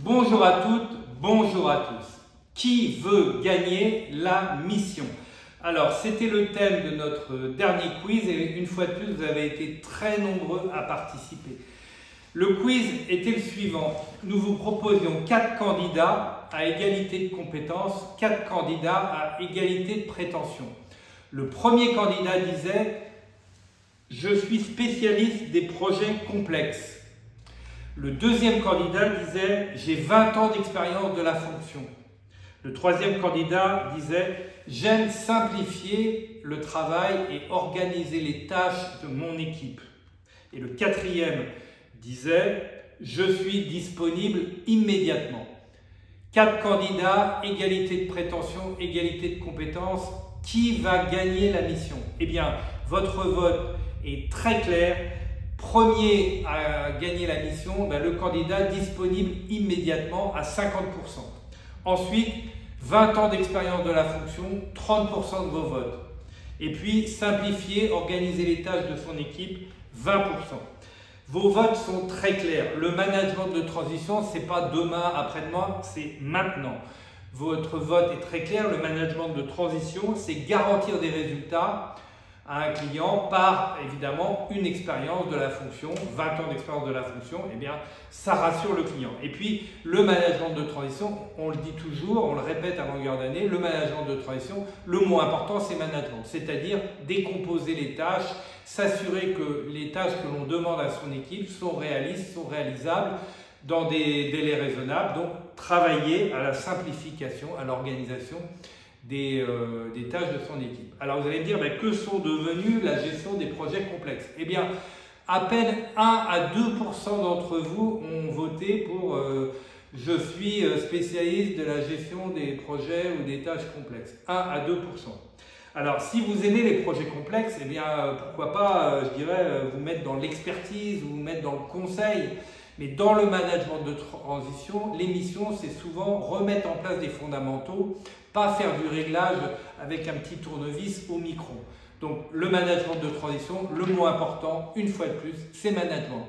Bonjour à toutes, bonjour à tous. Qui veut gagner la mission? Alors, c'était le thème de notre dernier quiz et une fois de plus, vous avez été très nombreux à participer. Le quiz était le suivant. Nous vous proposions 4 candidats à égalité de compétences, 4 candidats à égalité de prétention. Le premier candidat disait « Je suis spécialiste des projets complexes ». Le deuxième candidat disait « J'ai 20 ans d'expérience de la fonction ». Le troisième candidat disait « J'aime simplifier le travail et organiser les tâches de mon équipe ». Et le quatrième disait « Je suis disponible immédiatement ». 4 candidats, égalité de prétention, égalité de compétences. Qui va gagner la mission? Eh bien, votre vote est très clair. Premier à gagner la mission, le candidat disponible immédiatement à 50%. Ensuite, 20 ans d'expérience de la fonction, 30% de vos votes. Et puis, simplifier, organiser les tâches de son équipe, 20%. Vos votes sont très clairs. Le management de transition, ce n'est pas demain, après-demain, c'est maintenant. Votre vote est très clair. Le management de transition, c'est garantir des résultats à un client par évidemment une expérience de la fonction, 20 ans d'expérience de la fonction, eh bien ça rassure le client. Et puis le management de transition, on le dit toujours, on le répète à longueur d'année, le management de transition, le mot important c'est management, c'est-à-dire décomposer les tâches, s'assurer que les tâches que l'on demande à son équipe sont réalistes, sont réalisables dans des délais raisonnables, donc travailler à la simplification, à l'organisation des tâches de son équipe. Alors vous allez me dire, que sont devenus la gestion des projets complexes? Eh bien, à peine 1 à 2% d'entre vous ont voté pour je suis spécialiste de la gestion des projets ou des tâches complexes. 1 à 2%. Alors, si vous aimez les projets complexes, eh bien, pourquoi pas, je dirais, vous mettre dans l'expertise ou vous mettre dans le conseil. Mais dans le management de transition, les missions, c'est souvent remettre en place des fondamentaux, pas faire du réglage avec un petit tournevis au micron. Donc, le management de transition, le mot important, une fois de plus, c'est management.